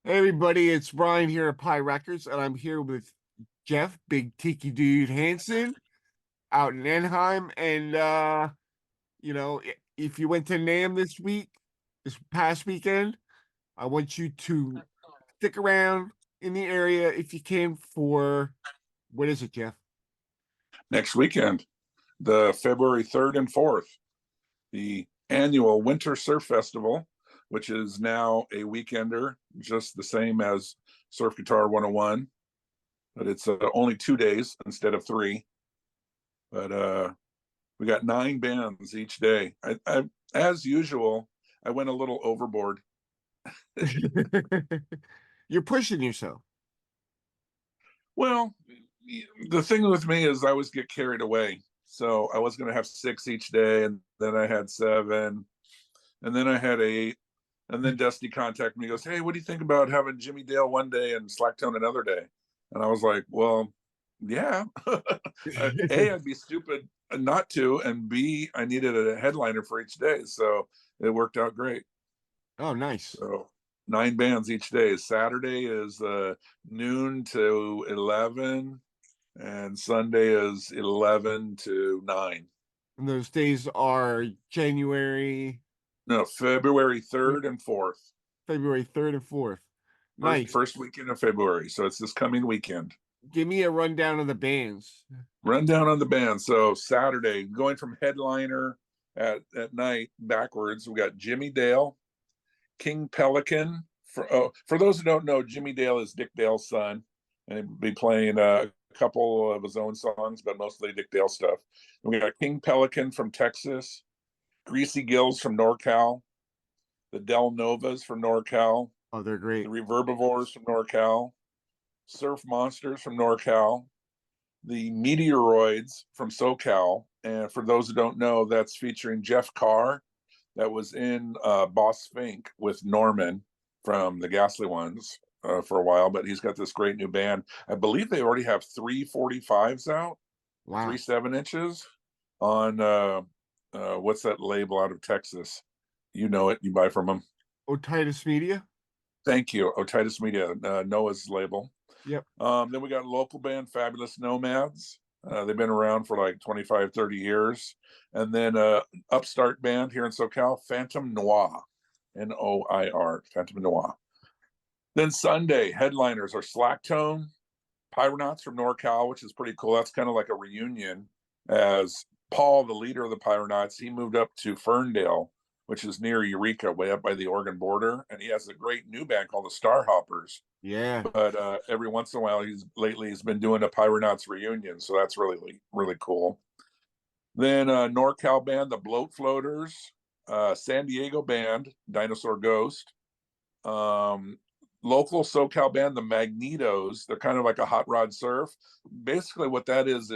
Hey everybody, it's Brian here at Pi Records, and I'm here with Jeff, Big Tiki Dude Hanson, out in Anaheim. And if you went to NAM this past weekend, I want you to stick around in the area if you can for what is it, Jeff? Next weekend, the February 3rd and 4th, the annual Winter Surf Festival, which is now a weekender, just the same as Surf Guitar 101, but it's only 2 days instead of three. But we got 9 bands each day. As usual, I went a little overboard. You're pushing yourself. Well, the thing with me is I always get carried away. So I was going to have 6 each day, and then I had 7, and then I had 8. And then Dusty contacted me. He goes, "Hey, what do you think about having Jimmy Dale one day and Slacktone another day?" And I was like, "Well, yeah. A, I'd be stupid not to, and B, I needed a headliner for each day, so it worked out great." Oh, nice. So 9 bands each day. Saturday is noon to 11, and Sunday is 11 to 9. And those days are No, February 3rd and 4th. February 3rd and 4th. First Nice. first weekend of February. So it's this coming weekend. Give me a rundown of the bands. Rundown on the band. So Saturday, going from headliner at night backwards, we got Jimmy Dale, King Pelican. For those who don't know, Jimmy Dale is Dick Dale's son, and he'll be playing a couple of his own songs, but mostly Dick Dale stuff. And we got King Pelican from Texas, Greasy Gills from NorCal, the Del Novas from NorCal, Oh, they're the great. Reverbivores from NorCal, Surf Monsters from NorCal, the Meteoroids from SoCal. And for those who don't know, that's featuring Jeff Carr, that was in Boss Fink with Norman from the Ghastly Ones for a while, but he's got this great new band. I believe they already have 345s out, three Wow. 7 inches on what's that label out of Texas? You know it, you buy from them. Otitis Media. Thank you. Otitis Media, Noah's label. Yep. Then we got local band Fabulous Nomads. They've been around for like 25, 30 years. And then upstart band here in SoCal, Phantom Noir, Noir, Phantom Noir. Then Sunday, headliners are Slacktone, Pyronauts from NorCal, which is pretty cool. That's kind of like a reunion, as Paul, the leader of the Pyronauts, he moved up to Ferndale, which is near Eureka, way up by the Oregon border. And he has a great new band called the Starhoppers, Yeah. but every once in a while he's been doing a Pyronauts reunion, so that's really really cool. Then NorCal band the Bloat Floaters, San Diego band Dinosaur Ghost, um, local SoCal band the Magnetos. They're kind of like a hot rod surf. Basically, what that is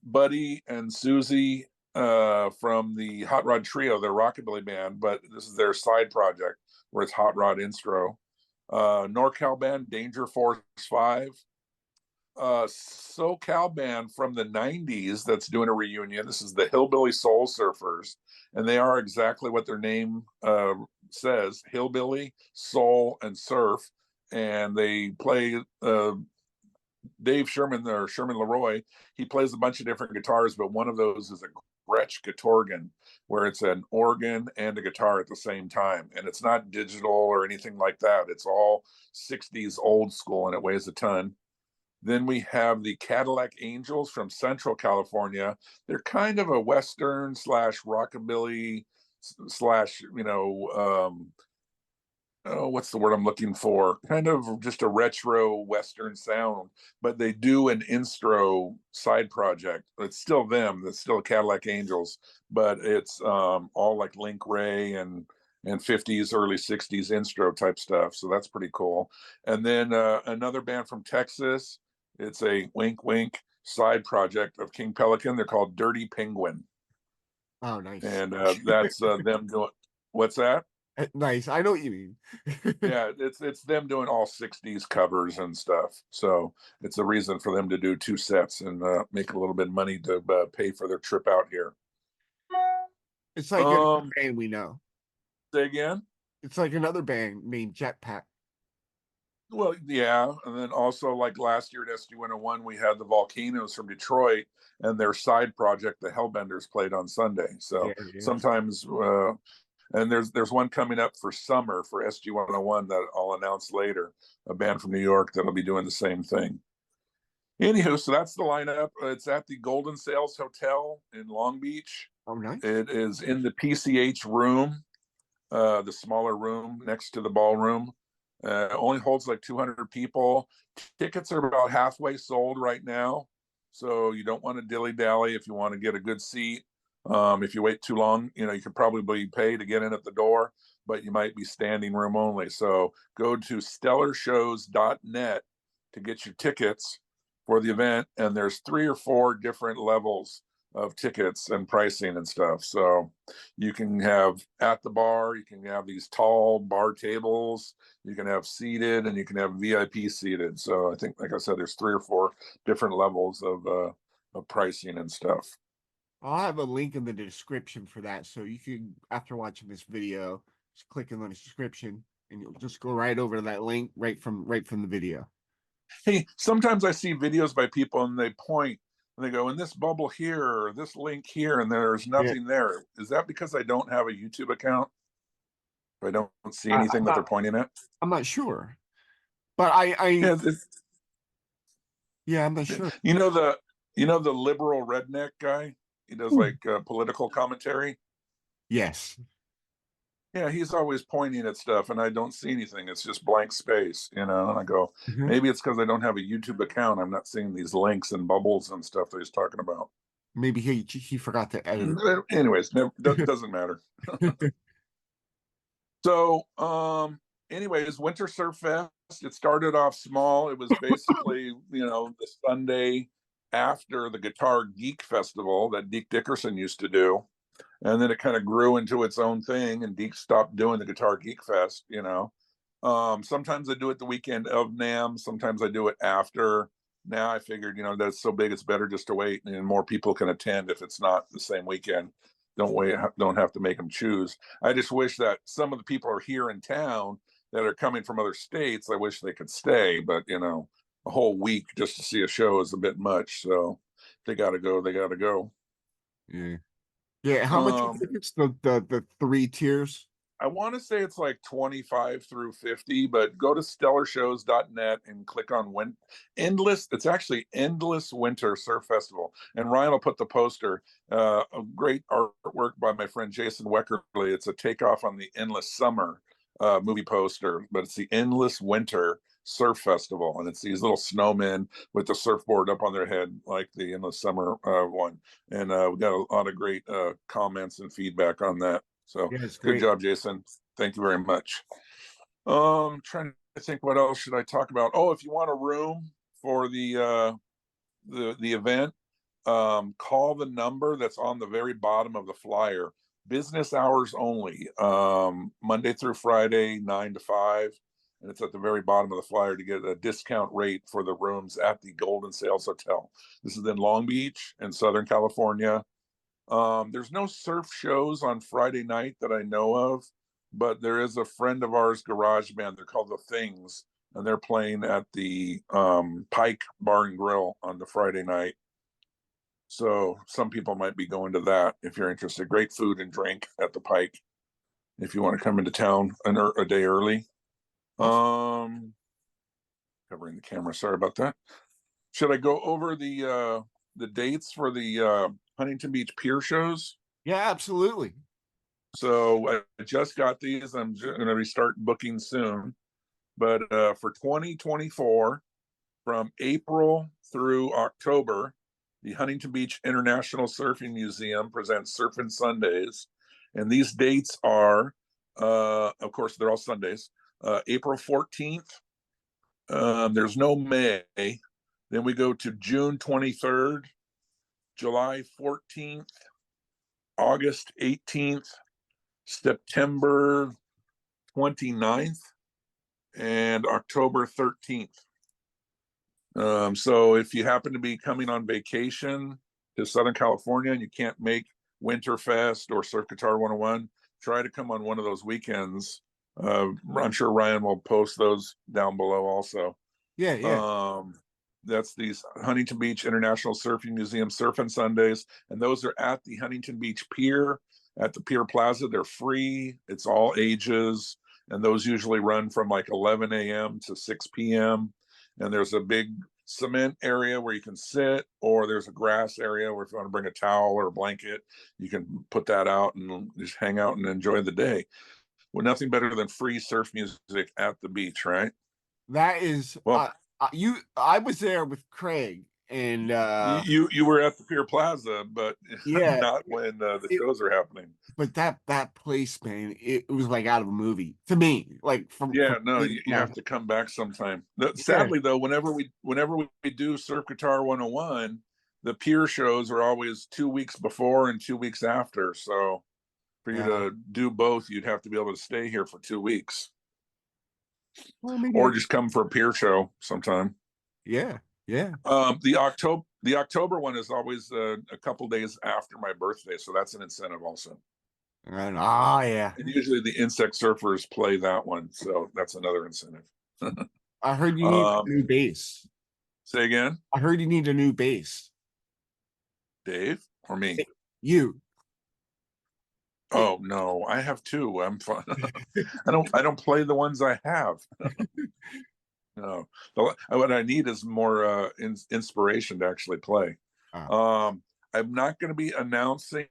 Buddy and Susie from the Hot Rod Trio, their rockabilly band, but this is their side project where it's hot rod instro. NorCal band Danger Force 5, SoCal band from the 90s that's doing a reunion. This is the Hillbilly Soul Surfers, and they are exactly what their name says, hillbilly, soul, and surf. And they play Dave Sherman, or Sherman Leroy. He plays a bunch of different guitars, but one of those is a Gretsch Guitargan, where it's an organ and a guitar at the same time. And it's not digital or anything like that. It's all 60s old school, and it weighs a ton. Then we have the Cadillac Angels from Central California. They're kind of a Western slash rockabilly slash, oh, what's the word I'm looking for? Kind of just a retro Western sound, but they do an instro side project. It's still them. It's still Cadillac Angels, but it's all like Link Ray and 50s, early 60s instro type stuff. So that's pretty cool. And then another band from Texas. It's a wink wink side project of King Pelican. They're called Dirty Penguin, Oh, nice. and that's them doing. What's that? Nice. I know what you mean. Yeah, it's them doing all 60s covers and stuff. So it's a reason for them to do 2 sets and make a little bit of money to pay for their trip out here. It's like another Um, band we know. say again. It's like another band named Jetpack. Well, yeah, and then also like last year at SG101, we had the Volcanoes from Detroit and their side project, the Hellbenders, played on Sunday. Yeah, So yeah. sometimes, and there's one coming up for summer for SG101 that I'll announce later, a band from New York that'll be doing the same thing. Anywho, so that's the lineup. It's at the Golden Sails Hotel in Long Beach. Oh, nice. It is in the PCH room, the smaller room next to the ballroom. Only holds like 200 people. Tickets are about halfway sold right now. So you don't want to dilly dally if you want to get a good seat. If you wait too long, you could probably pay to get in at the door, but you might be standing room only. So go to stellarshows.net to get your tickets for the event. And there's 3 or 4 different levels of tickets and pricing and stuff. So you can have at the bar, you can have these tall bar tables, you can have seated, and you can have VIP seated. So I think, like I said, there's 3 or 4 different levels of pricing and stuff. I'll have a link in the description for that. So you can, after watching this video, just click on the description and you'll just go right over to that link right from the video. Hey, sometimes I see videos by people and they point and they go in this bubble here or this link here, and there's Yeah. nothing there. Is that because I don't have a YouTube account? I don't see I, anything I'm that they're not pointing at. I'm not sure. But I Yeah, yeah, I'm not sure. you know the the liberal redneck guy. He does Ooh. like political commentary. Yes. Yeah, he's always pointing at stuff, and I don't see anything. It's just blank space, And I go, Mhm. maybe it's because I don't have a YouTube account. I'm not seeing these links and bubbles and stuff that he's talking about. Maybe he forgot to edit Anyways, it. doesn't matter. So, anyways, Winter Surf Fest. It started off small. It was basically, the Sunday after the Guitar Geek Festival that Deke Dickerson used to do, and then it kind of grew into its own thing. And Deke stopped doing the Guitar Geek Fest. Sometimes I do it the weekend of NAMM. Sometimes I do it after. Now I figured, that's so big, it's better just to wait, and more people can attend if it's not the same weekend. Don't wait. Don't have to make them choose. I just wish that some of the people are here in town that are coming from other states. I wish they could stay, but a whole week just to see a show is a bit much. So they got to go. They got to go. Yeah. Yeah. How much are Um, tickets? The 3 tiers? I want to say it's like 25 through 50, but go to stellarshows.net and click on endless. It's actually Endless Winter Surf Festival. And Ryan will put the poster, a great artwork by my friend Jason Weckerly. It's a takeoff on the Endless Summer movie poster, but it's the Endless Winter Surf Festival. And it's these little snowmen with the surfboard up on their head, like the Endless Summer one. And we got a lot of great comments and feedback on that. So Yeah, it's good great. job, Jason. Thank you very much. Trying to think what else should I talk about. Oh, if you want a room for the event, call the number that's on the very bottom of the flyer. Business hours only. Monday through Friday, 9 to 5. And it's at the very bottom of the flyer to get a discount rate for the rooms at the Golden Sails Hotel. This is in Long Beach in Southern California. There's no surf shows on Friday night that I know of, but there is a friend of ours garage band. They're called The Things, and they're playing at the Pike Bar and Grill on the Friday night. So some people might be going to that if you're interested. Great food and drink at the Pike if you want to come into town a day early. Awesome. Covering the camera. Sorry about that. Should I go over the dates for the Huntington Beach pier shows? Yeah, absolutely. So I just got these. I'm going to restart booking soon. But for 2024, from April through October, the Huntington Beach International Surfing Museum presents Surfin' Sundays. And these dates are, of course, they're all Sundays. April 14th. There's no May. Then we go to June 23rd, July 14th, August 18th, September 29th, and October 13th. So if you happen to be coming on vacation to Southern California and you can't make Winterfest or Surf Guitar 101, try to come on one of those weekends I'm sure Ryan will post those down below also. Yeah, yeah. That's these Huntington Beach International Surfing Museum Surfing Sundays, and those are at the Huntington Beach Pier, at the Pier Plaza. They're free. It's all ages, and those usually run from like 11 a.m. to 6 p.m. And there's a big cement area where you can sit, or there's a grass area where if you want to bring a towel or a blanket, you can put that out and just hang out and enjoy the day. Well, nothing better than free surf music at the beach, right? That is Well, I was there with Craig and you were at the Pier Plaza, but yeah, not when the it, shows are happening. but that place, man, it was like out of a movie to me. Like Yeah, from no, like, you have to come back sometime. yeah. Sadly, though, whenever we do Surf Guitar 101, the Pier shows are always 2 weeks before and 2 weeks after. So for you Yeah. to do both, you'd have to be able to stay here for 2 weeks, Well, maybe or just come for a Pier show sometime. yeah, yeah. The October one is always a couple days after my birthday, so that's an incentive also. And yeah. And usually the insect surfers play that one, so that's another incentive. I heard you need a um, new bass. Say again, I heard you need a new bass. Dave or me? You. Oh no, I have two. I'm fine. I don't play the ones I have. No, what I need is more inspiration to actually play. Uh, I'm not going to be announcing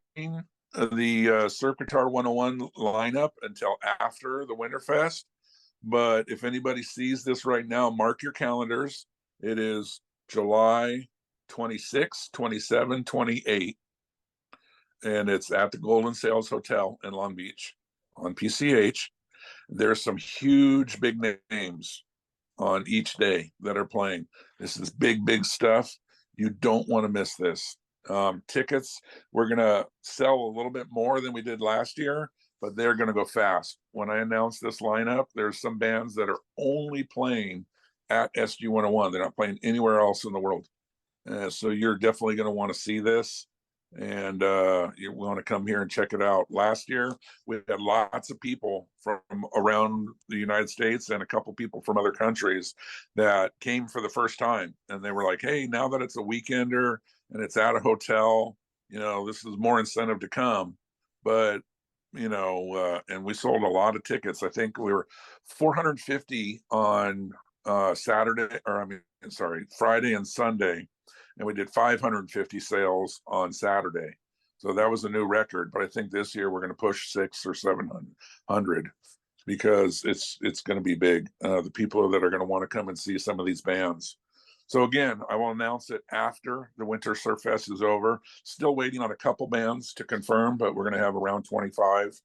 the Surf Guitar 101 lineup until after the Winterfest. But if anybody sees this right now, mark your calendars. It is July 26, 27, 28, and it's at the Golden Sails Hotel in Long Beach on PCH. There's some huge big names on each day that are playing. This is big stuff. You don't want to miss this. Tickets, we're going to sell a little bit more than we did last year, but they're going to go fast. When I announce this lineup, there's some bands that are only playing at SG 101. They're not playing anywhere else in the world. So you're definitely going to want to see this. And you want to come here and check it out. Last year, we had lots of people from around the United States and a couple people from other countries that came for the first time. And they were like, hey, now that it's a weekender and it's at a hotel, this is more incentive to come. But, and we sold a lot of tickets. I think we were 450 on Friday and Sunday, and we did 550 sales on Saturday. So that was a new record. But I think this year we're going to push 600 or 700 because it's going to be big. The people that are going to want to come and see some of these bands. So again, I will announce it after the Winter Surf Fest is over. Still waiting on a couple bands to confirm, but we're going to have around 25,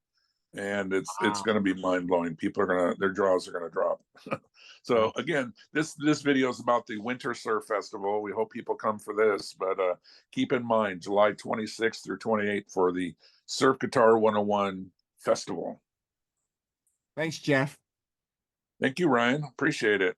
and it's going to be mind blowing. People are their jaws are going to drop. So again, this video is about the Winter Surf Festival. We hope people come for this, but keep in mind July 26th through 28th for the Surf Guitar 101 Festival. Thanks, Jeff. Thank you, Ryan. Appreciate it.